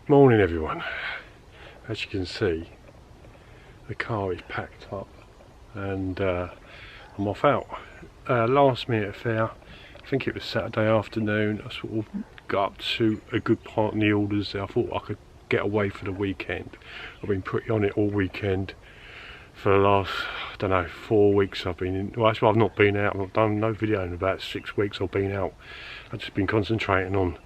Morning everyone. As you can see, the car is packed up and I'm off out. Last minute affair, I think it was Saturday afternoon. I sort of got up to a good part in the orders. I thought I could get away for the weekend. I've been pretty on it all weekend for the last, I don't know, 4 weeks I've been in. Well, actually I've not been out. I've done no video in about 6 weeks I've been out. I've just been concentrating on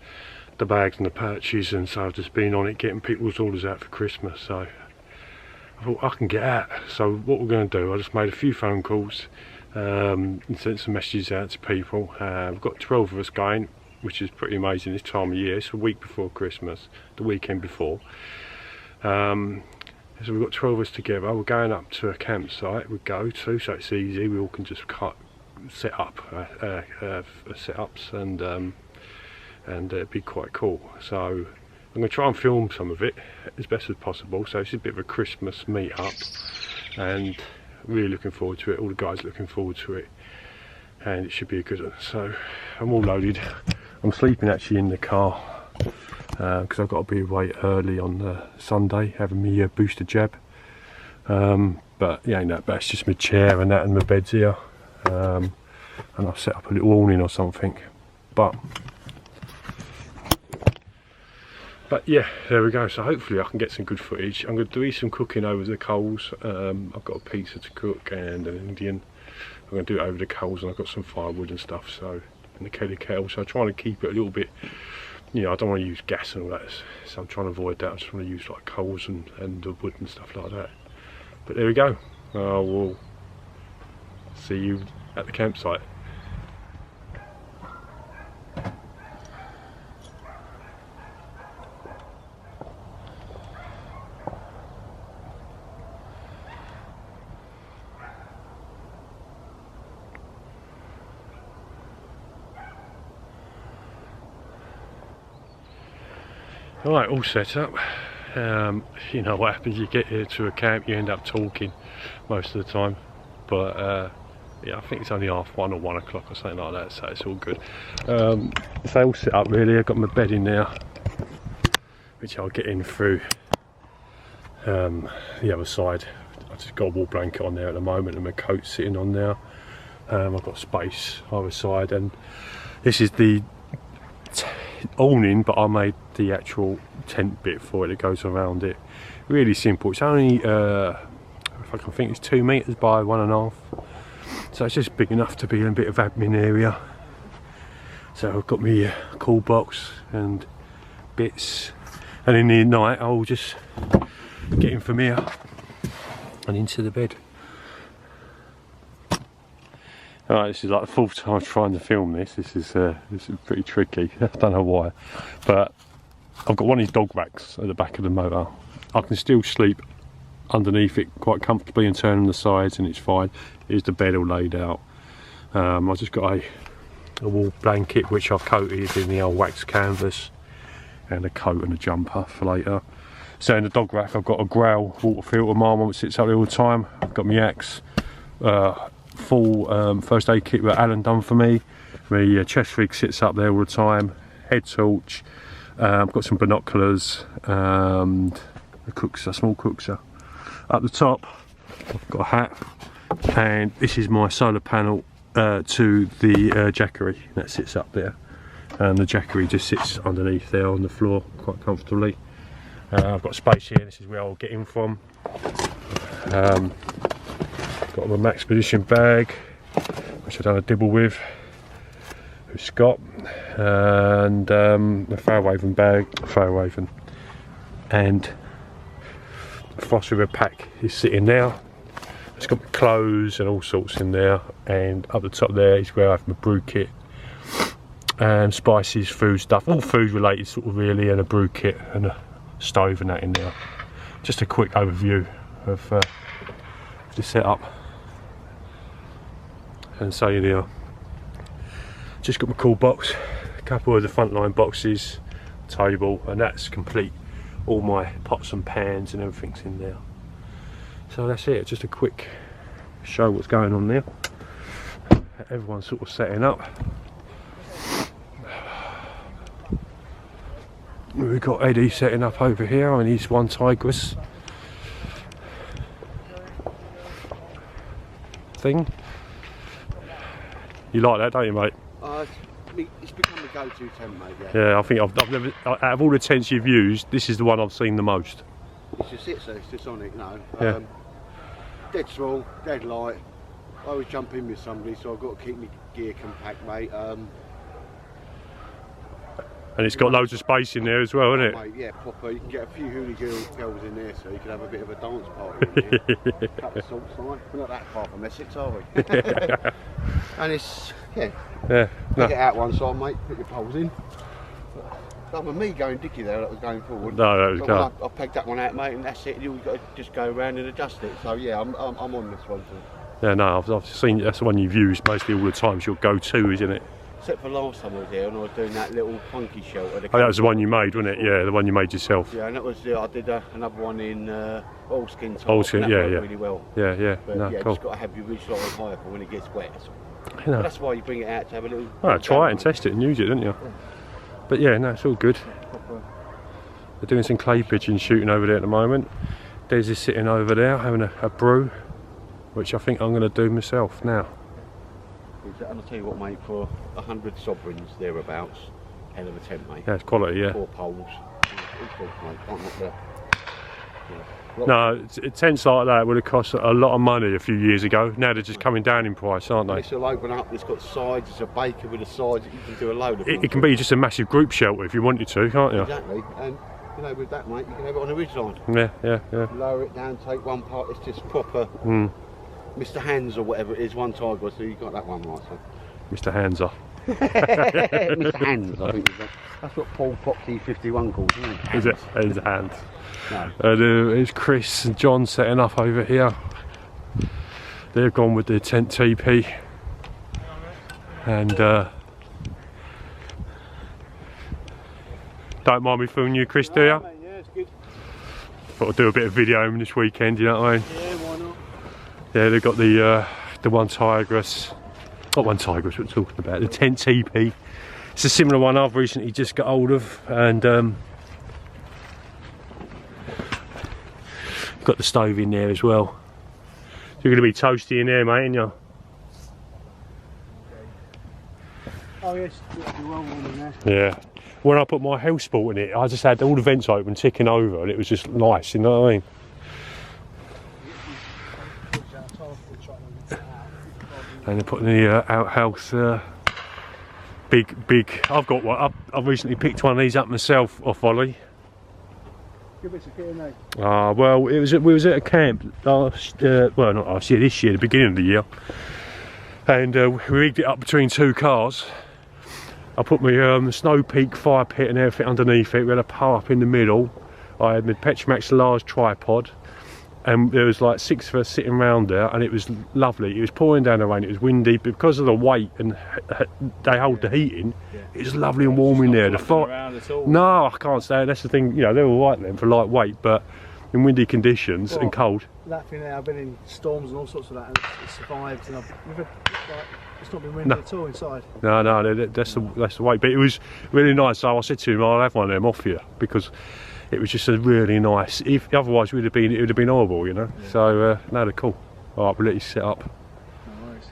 the bags and the purchase, and so I've just been on it getting people's orders out for Christmas. So I thought I can get out. So what we're going to do, I just made a few phone calls and sent some messages out to people. We've got 12 of us going, which is pretty amazing this time of year. It's a week before Christmas, the weekend before. So we've got 12 of us together. We're going up to a campsite we go to, so it's easy. We all can just set up setups and it'd be quite cool. So I'm going to try and film some of it as best as possible. So it's a bit of a Christmas meet up and really looking forward to it. All the guys looking forward to it, and it should be a good one. So I'm all loaded. I'm sleeping actually in the car because I've got to be away early on Sunday having me booster jab. But yeah, ain't that bad. It's just my chair and that, and my bed's here. And I've set up a little awning or something. But yeah, there we go. So hopefully I can get some good footage. I'm going to do some cooking over the coals. I've got a pizza to cook and an Indian. I'm going to do it over the coals, and I've got some firewood and stuff, so, and the kettle. So I'm trying to keep it a little bit, you know, I don't want to use gas and all that, so I'm trying to avoid that. I just want to use like coals and the wood and stuff like that. But there we go. We'll see you at the campsite. Alright, all set up. You know what happens, you get here to a camp, you end up talking most of the time, but yeah, I think it's only 1:30 or 1 o'clock or something like that, so it's all good. So all set up really. I've got my bed in there, which I'll get in through the other side. I've just got a wool blanket on there at the moment and my coat sitting on there. I've got space either side, and this is the awning, but I made the actual tent bit for it that goes around it. Really simple. It's only if I can think, it's 2 meters by 1.5, so it's just big enough to be a bit of admin area. So I've got my cool box and bits, and in the night I'll just get in from here and into the bed. Alright, this is like the 4th time trying to film this. This is pretty tricky. I don't know why, but I've got one of these dog racks at the back of the motor. I can still sleep underneath it quite comfortably and turn on the sides, and it's fine. Here's the bed all laid out. I've just got a wool blanket which I've coated in the old wax canvas, and a coat and a jumper for later. So in the dog rack I've got a Growl water filter, mine one which sits up there all the time. I've got my axe, full first aid kit that Alan done for me. My chest rig sits up there all the time. Head torch. I've got some binoculars and a cookser, small cookser. Up the top I've got a hat, and this is my solar panel to the jackery that sits up there, and the jackery just sits underneath there on the floor quite comfortably. I've got space here. This is where I'll get in from. Got my Max Position bag, which I've done a dibble with Scott, and the Fairhaven bag, and the Frost River pack is sitting there. It's got my clothes and all sorts in there, and up the top there is where I have my brew kit and spices, food stuff, all food related sort of really, and a brew kit and a stove and that in there. Just a quick overview of the setup. And so you know, just got my cool box, a couple of the frontline boxes, table, and that's complete. All my pots and pans and everything's in there. So that's it, just a quick show what's going on there. Everyone's sort of setting up. We've got Eddie setting up over here on his one Tigris thing. You like that, don't you, mate? It's become a go-to tent, mate. Yeah, I think I've never, out of all the tents you've used, this is the one I've seen the most. It's just it, so it's just on it, you know. Yeah. Dead small, dead light. I always jump in with somebody, so I've got to keep my gear compact, mate. And it's got loads of space in there as well, isn't it? Mate, yeah, proper. You can get a few hooligan girls in there, so you can have a bit of a dance party in there. A couple of salts, like. We're not that far from Essex, are we? And it's, yeah. Yeah. Take it out one side, mate, put your poles in. That was me going dicky there, that was going forward. No, that was good. I pegged that one out, mate, and that's it. You've got to just go around and adjust it. So yeah, I'm on this one too. Yeah, no, I've seen, that's the one you've used mostly all the time. It's your go-to, isn't it? Except for last time I was here and I was doing that little funky shelter. Oh, that was the one you made, wasn't it? Yeah, the one you made yourself. Yeah, and that was, I did another one in oilskin top. Oilskin, yeah, yeah. Really well. Yeah, yeah. But no, yeah, cool. just got to have your ridge line higher for when it gets wet. You know. That's why you bring it out to have a little. Well, try it and test it and use it, didn't you? Yeah. But yeah, no, it's all good. They're doing some clay pigeon shooting over there at the moment. Des is sitting over there having a brew, which I think I'm going to do myself now. And I'll tell you what, mate, for 100 sovereigns thereabouts, hell of a tent, mate. Yeah, it's quality, yeah. 4 poles. It's good, mate. Can't knock that. Yeah. No, tents like that would have cost a lot of money a few years ago. Now they're just coming down in price, aren't they? This will open up, it's got sides, it's a baker with the sides, you can do a load of It can be just a massive group shelter if you wanted to, can't you? Exactly, and you know, with that, mate, you can have it on a ridge line. Yeah, yeah, yeah. Lower it down, take one part, it's just proper Mr. Hands or whatever it is, one Tiger, so you got that one right, so. Mr. Hanser. Mr. Hands, I think that's what Paul Pop T51 calls, isn't it? Is it? It's a hand. No. It's Chris and John setting up over here. They've gone with their tent TP. And don't mind me filming you, Chris, do you? Yeah, it's good. Thought I'd do a bit of videoing this weekend, you know what I mean? Yeah, why not? Yeah, they've got the one Tigris. Not one Tigris, we're talking about the tent TP. It's a similar one I've recently just got hold of, and got the stove in there as well. So you're going to be toasty in there, mate, ain't you? Oh yes, it'll be well warm in there. Yeah. When I put my house sport in it, I just had all the vents open, ticking over, and it was just nice, you know what I mean? And they're putting the outhouse, big. I've got one. I've recently picked one of these up myself off Ollie. Good bits of kit in there. Well, we was at a camp last, well, not last year, this year, the beginning of the year, and we rigged it up between 2 cars. I put my Snow Peak fire pit and everything underneath it. We had a power up in the middle. I had my Petromax large tripod. And there was like 6 of us sitting around there, and it was lovely. It was pouring down the rain, it was windy, but because of the weight and they hold the heat in, it was lovely and warm in there. The fire, no, I can't say. That's the thing. You know, they're all right then for lightweight, but in windy conditions and cold. That thing there, I've been in storms and all sorts of that, and it's survived. And it's not been windy at all inside. No, that's the weight. But it was really nice. So I said to him, I'll have one of them off here because it was just a really nice. If otherwise, it would have been horrible, you know. Yeah. So no, they're cool. All right, we'll let you set up. No worries.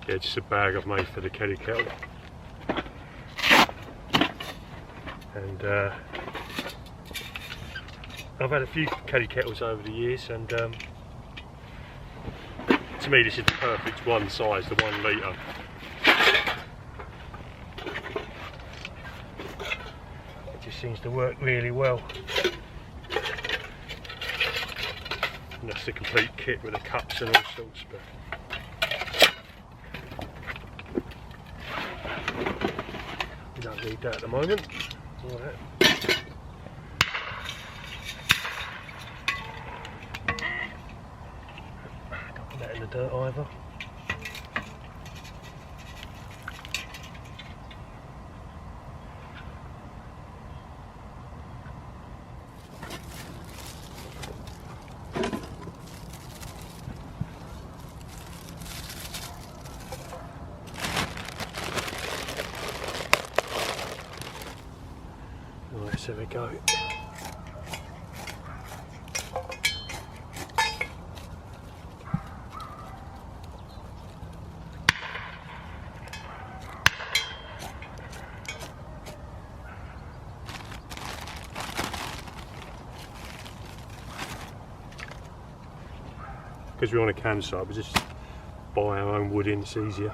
Yeah, just a bag I've made for the keddy kettle. And I've had a few keddy kettles over the years, and to me this is the perfect one size, the 1 litre. It just seems to work really well. And that's the complete kit with the cups and all sorts. But we don't need that at the moment. All right. Don't put that in the dirt either. Let's have a go. Because we're on a campsite, we just buy our own wood in, it's easier.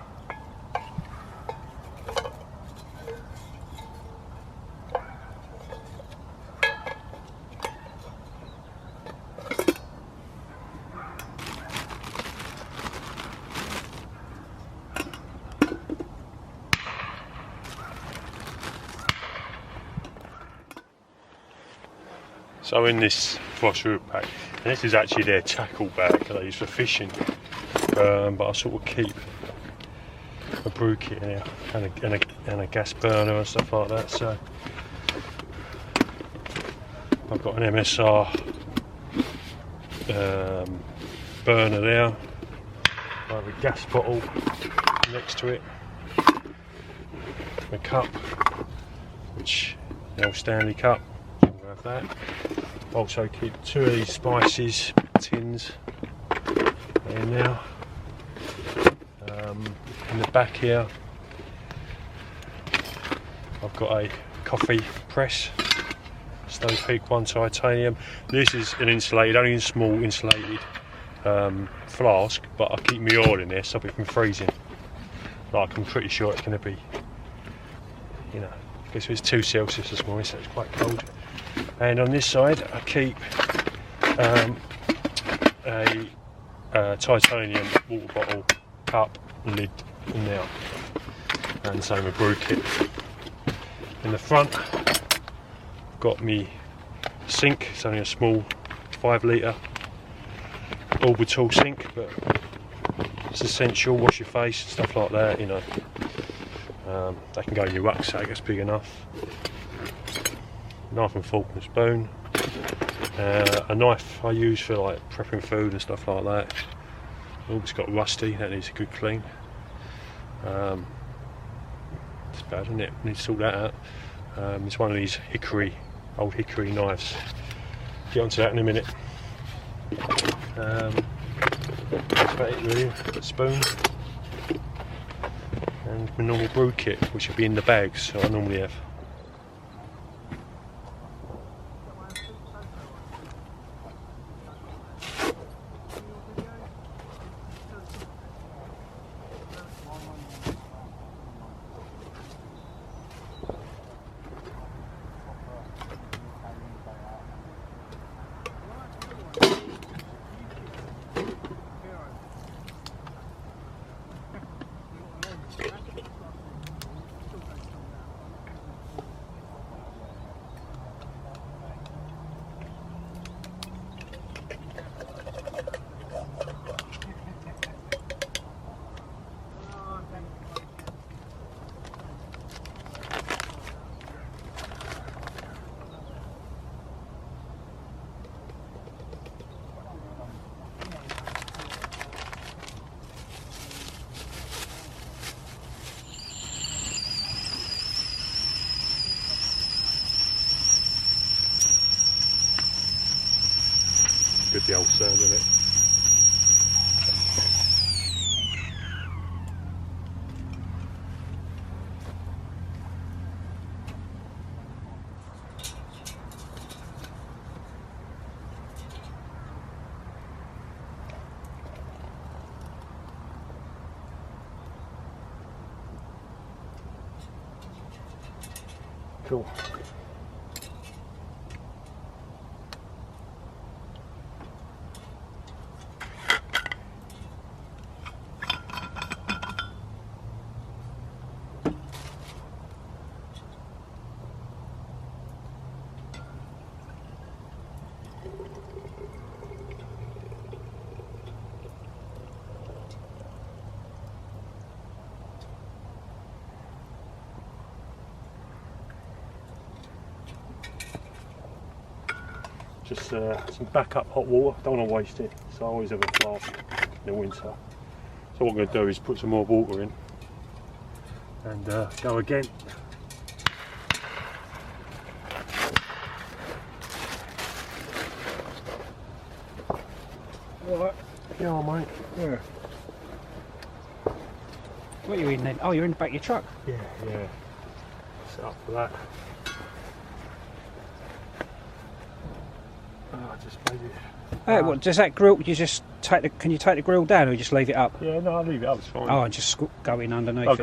So in this phosphorus pack, and this is actually their tackle bag that I use for fishing, but I sort of keep a brew kit in here and a gas burner and stuff like that. So I've got an MSR burner there. I have a gas bottle next to it, a cup, which the old Stanley cup. Have that. Also keep 2 of these spices tins in there. In the back here I've got a coffee press, Stone Peak 1 titanium. This is an insulated, only a small insulated flask, but I keep my oil in there, stop it from freezing. Like, I'm pretty sure it's going to be, you know, because it's 2 Celsius this morning, so it's quite cold. And on this side I keep a titanium water bottle, cup, lid in there, and same with brew kit. In the front I've got me sink, it's only a small 5 litre orbital sink, but it's essential, wash your face, stuff like that, you know. They can go in your rucksack, it's big enough. Knife and fork and spoon. A knife I use for like prepping food and stuff like that. Oh, it's got rusty, that needs a good clean. It's bad, isn't it? Need to sort that out. It's one of these old hickory knives. Get onto that in a minute. That's about it really. A spoon. And my normal brew kit, which would be in the bags that I normally have. Good the old sound of it. Cool. Just some backup hot water, don't want to waste it, so I always have a flask in the winter. So what I'm going to do is put some more water in and go again. Alright. Yeah, mate. Yeah. What are you in then? Oh, you're in the back of your truck. Yeah. Set up for that. Oh, I just made it. What does that grill? You just take the? Can you take the grill down, or you just leave it up? Yeah, no, I'll leave it up. It's fine. Oh, and just go in underneath. I'll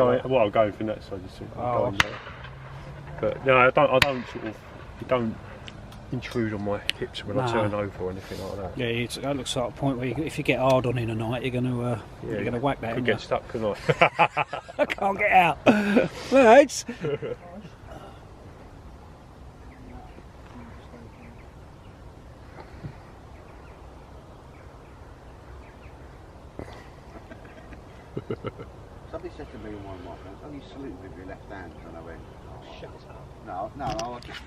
go in from that side. Just go in there. But no, I don't sort of. You don't intrude on my hips when I turn over or anything like that. Yeah, that looks like a point where if you get hard on in a night, you're going to whack that. Could get stuck, couldn't I? I can't get out. Right. Somebody said to me in one of my friends, "Oh, you salute with your left hand," and I went, "Oh, Shut up. no, I just."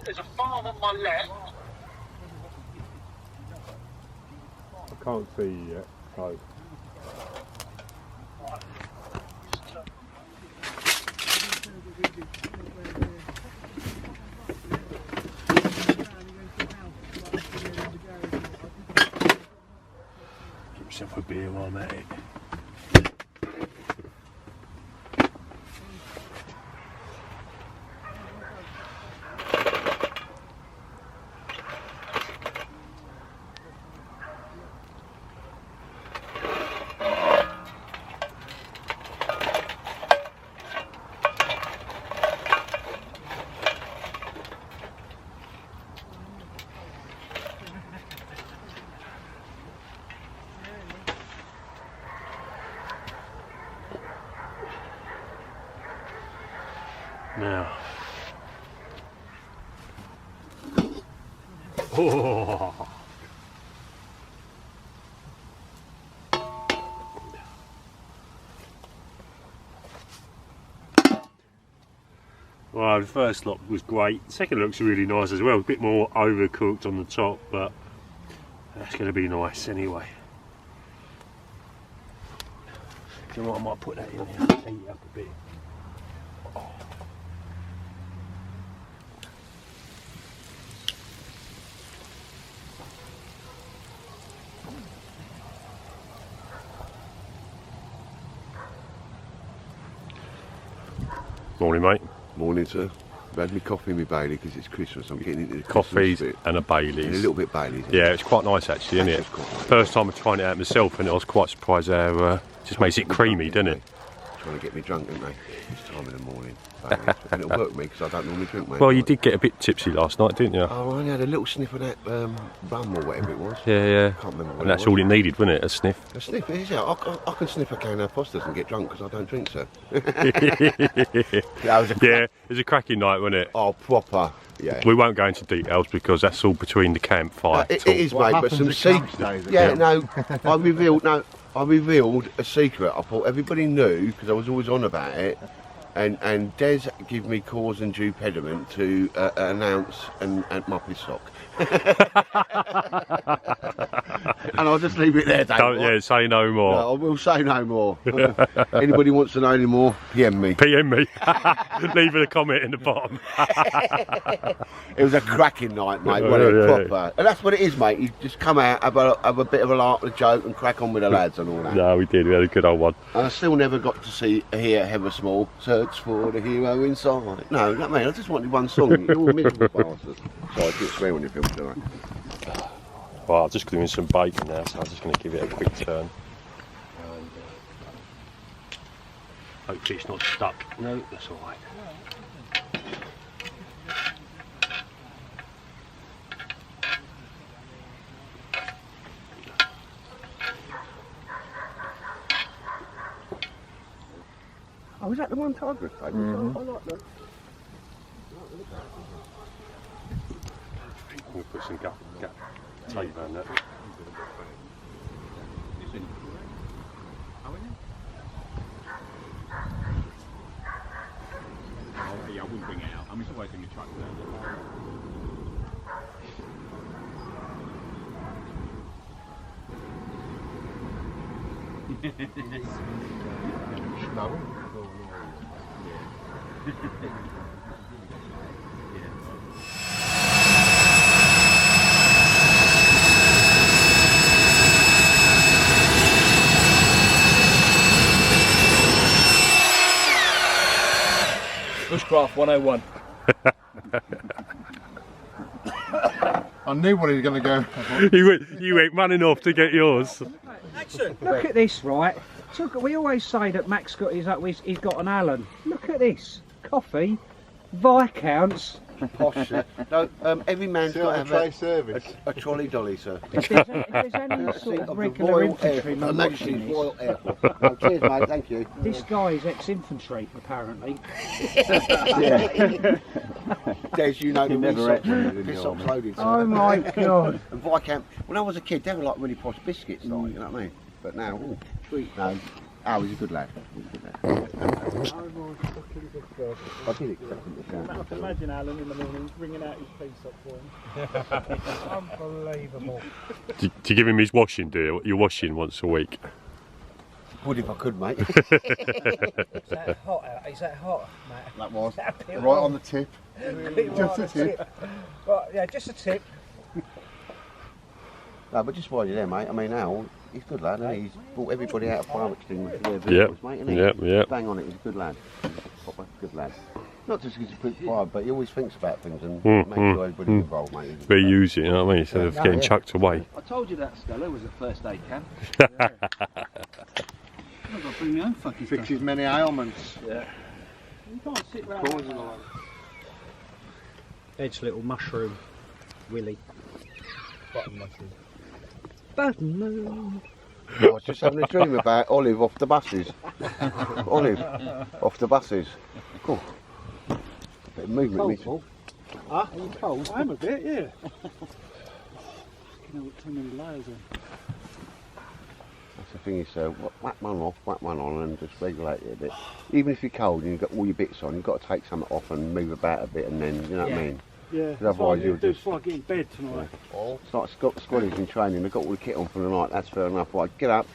There's a farm on my left. I can't see you yet, so. Get yourself a beer while I'm at it. Now. Oh. Well, the first lot was great. The second looks really nice as well. A bit more overcooked on the top, but that's going to be nice anyway. Do you know what? I might put that in there, heat it up a bit. Morning, mate. Morning, sir. I've had my coffee and my Bailey because it's Christmas. I'm getting into the Coffees Christmas bit. and a Baileys. And a little bit Bailey's. Yeah, it's quite nice actually, isn't it? It's quite nice. First time I'm trying it out myself, and I was quite surprised how just makes it creamy, doesn't it? Trying to get me drunk, don't they? This time in the morning. And it'll work with me because I don't normally drink, mate. Well, you did get a bit tipsy last night, didn't you? Oh, I only had a little sniff of that rum or whatever it was. Yeah. Can't remember what And that's it was. all it needed, wasn't it? A sniff. A sniff, yeah. I can sniff a can of postas and get drunk because I don't drink, sir. That was a Yeah, it was a cracking night, wasn't it? Oh, proper. Yeah. We won't go into details because that's all between the campfire. It talk. is, mate, but some secret. Yeah, no, I revealed a secret. I thought everybody knew because I was always on about it. And Des gave me cause and due pediment to announce and my piss sock. And I'll just leave it there, Dave. Don't, say no more. No, I will say no more. Anybody wants to know any more, PM me. PM me. Leave a comment in the bottom. It was a cracking night, mate. Proper. And that's what it is, mate. You just come out, have a bit of a laugh, a joke, and crack on with the lads and all that. No, we did. We had a good old one. And I still never got to hear Heather Small, Search for the Hero Inside. No, that man, I just wanted one song. You're all miserable bastards. Sorry, I didn't swear on your film, do I? Well, I'm just doing some bacon now, so I'm just going to give it a quick turn. And, hopefully it's not stuck. No, that's all right. Oh, was that the one Tiger? I like that. I'm going to put some gap tape around that. Yeah, I wouldn't bring it out. I mean, it's always in the truck. Bushcraft 101. I knew what he was going to go. You ain't man enough to get yours. Look at this, right? We always say that Max got he's got an Allen. Look at this. Coffee, Viscounts. Posh, sir. No, every man's got to have tray service. a trolley dolly, sir. If there's any sort of regular infantryman watching this, Royal Air Force. Oh, cheers, mate. Thank you. this guy is ex-infantry, apparently. Des, you know the piss socks loaded, sir. Oh my God. And Viscount, when I was a kid, they were like really posh biscuits, like, you know what I mean? But now, ooh, sweet. No, he's a good lad. He's a good lad. I did accept him. I can imagine Alan in the morning bringing out his piece up for him. Unbelievable. Do you give him his washing, do you? You're washing once a week. Would if I could, mate. Is that hot out? Is that hot, Matt? That was That bit right on the tip. Just a tip. Right, yeah, just a tip. No, but just while you're there, mate, I mean, Al, he's a good lad, and he's brought everybody out of Farmington with their vehicles, mate, isn't he? Yep. Bang on it, he's a good lad. Proper good lad. Not just because he's a quick fire, but he always thinks about things and makes sure everybody's involved, mate. Reuse it, you know what I mean? Instead of getting chucked away. I told you that Stella was a first aid can. I've got to bring my own fucking stuff. Fixes many ailments. Yeah. You can't sit round. Ed's little mushroom, Willie. Button mushroom. Button moon. I was just having a dream about Olive off the buses. Olive off the buses. Cool. A bit of movement. Huh? Are you cold? I'm a bit, yeah. You know, too many layers on. That's the thing is, whack one off, whack one on, and just regulate it a bit. Even if you're cold and you've got all your bits on, you've got to take something off and move about a bit, and then, you know what I mean? Yeah, Because otherwise you'll do just... before I get in bed tonight. It's like Scotty's in training, they've got all the kit on for the night, that's fair enough. Right, get up,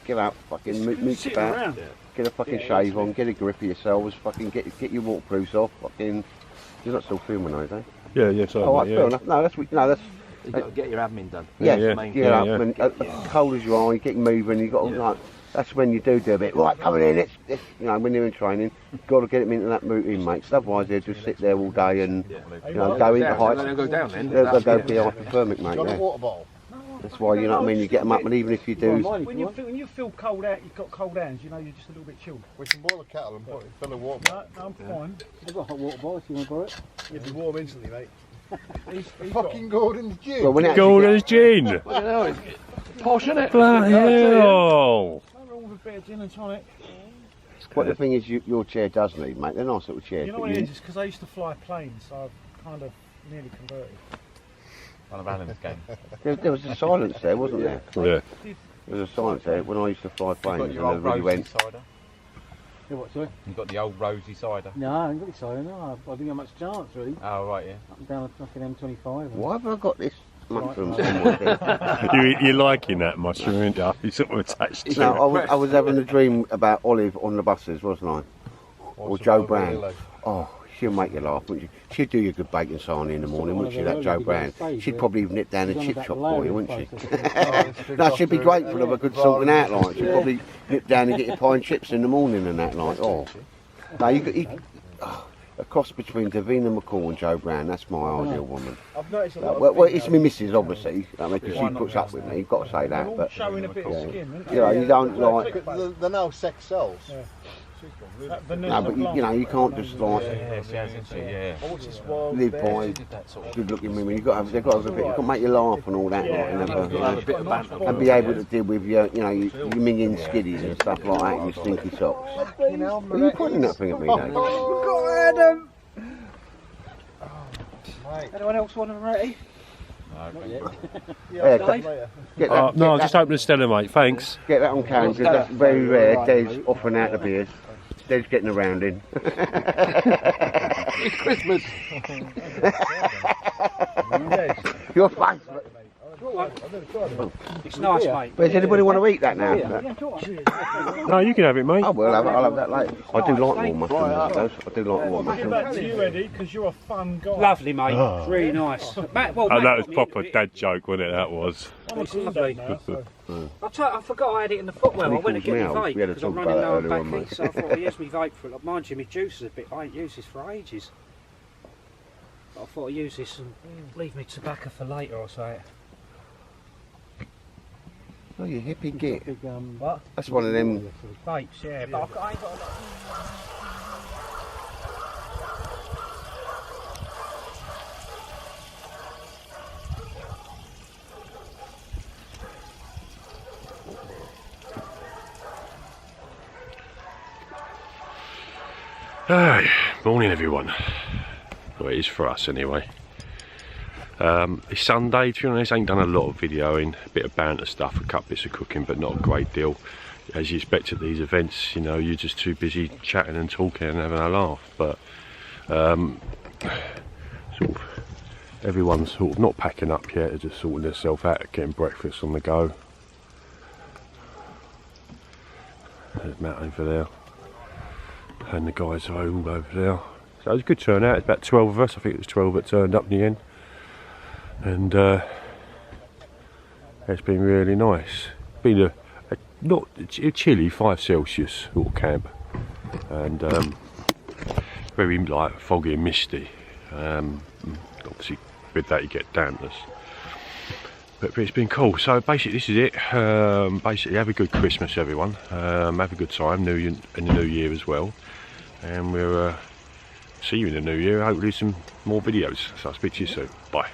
fucking move Sitting about, around. get a fucking shave on, get a grip of yourselves, fucking get your waterproofs off, fucking... You're not still filming those, eh? Yeah, sorry. Oh, right, fair enough. No, that's... You've got to get your admin done. Yeah, That's the main get thing. up, and cold as you are, you get moving, you've got to, like... That's when you do a bit, right, coming in, let's, you know, when you're in training, you've got to get them into that routine, mate, 'cause otherwise they'll just sit there all day and, you know, go into heights. They'll go down then. They'll go be hypothermic, mate, Got a yeah. water bottle. That's why, you know what I mean, you get them up, and even if you do... When you feel cold out, you've got cold hands, you know you're just a little bit chilled. We can boil a kettle and put it fill of water. No, I'm fine. I've got a hot water bottle if you want to borrow it. You'll be warm instantly, mate. He's Fucking Gordon's gin. Well, when it Gordon's gin! It's posh, isn't it? Bloody hell! nothing wrong with a bit of gin and tonic. What the thing is, your chair does need, mate, they're nice little chairs. You know but what it is? It's because I used to fly planes, so I've kind of nearly converted. One of Alan's game. There was a silence there, wasn't there? Yeah. There was a silence there when I used to fly planes, and everybody went... cider. Yeah, what, sorry? You've got the old rosy cider. No, I haven't got excited, no. I didn't have much chance, really. Oh, right, yeah. Up and down a fucking M25. Why have I got this mushroom Right. somewhere there? You're liking that mushroom, aren't you? You're sort of attached to No, it. I was having a dream about Olive on the buses, wasn't I? Or Joe Brown. Oh, she'll make you laugh, wouldn't she? She'd do you a good bacon sarnie in the morning, wouldn't she, that Joe Brown? She'd probably even nip down a chip shop for you, wouldn't she? No, she'd be grateful of a good sorting out, like. She'd probably nip down and get your pie and chips in the morning and that, like. Oh. No, a cross between Davina McCall and Joe Brown, that's my ideal woman. I've noticed a lot of Well, it's my missus, obviously, because she puts up with me, you've got to say that, but... showing a bit of skin, isn't it? You know, you don't like... They're now sex cells. Yeah. No, but you know, you can't just like Yeah, she has, isn't she? Yeah. live by good-looking women. You've got to have a bit. You've got to make you laugh and all that, like, and have a bit of banter, and be able to deal with your, you know, your minging skiddies and stuff like that, and your stinky socks. Are you pointing that thing at me, Dave? Got Adam! Anyone else want a Moretti? Yeah, get that, no, I'll get just that, open the Stella, mate. Thanks. get that on camera, because that's very rare. Des offering out the beers. Des getting around in. It's Christmas. Your face. It's nice, mate. Does anybody want to eat that now? No, you can have it, mate. I will. I'll have that later. I do like warm mushrooms. I do like warm mushrooms. Back to you, Eddie, because you're a fun guy. Lovely, mate. It's really nice. Matt, well, Oh, Matt that was got me proper into it. dad joke, wasn't it? That was. It's lovely. I forgot I had it in the footwell. I went to get my vape We had to because I'm talk running about low that on earlier on, batteries, mate. so I thought I'd use my vape for it. Mind you, my juice is a bit. I ain't used this for ages. But I thought I'd use this and leave me tobacco for later or so. Oh, you hippie git. What? That's one of them. Vapes, yeah. But I ain't got a lot. Hey, morning everyone. Well, it is for us anyway. It's Sunday, to be honest. I ain't done a lot of videoing, a bit of banter stuff, a couple bits of cooking, but not a great deal. As you expect at these events, you know, you're just too busy chatting and talking and having a laugh. But sort of everyone's sort of not packing up yet, they're just sorting themselves out, getting breakfast on the go. There's Matt over there. And the guys are all over there. So it was a good turnout. It's about 12 of us. I think it was 12 that turned up in the end. And it's been really nice. Been a not a chilly 5 Celsius sort of camp, and very like foggy and misty. Obviously with that you get dampness. But it's been cool. So basically this is it. Basically have a good Christmas everyone. Have a good time in the new year as well. And we'll see you in the new year. Hopefully some more videos. So I'll speak to you soon. Bye.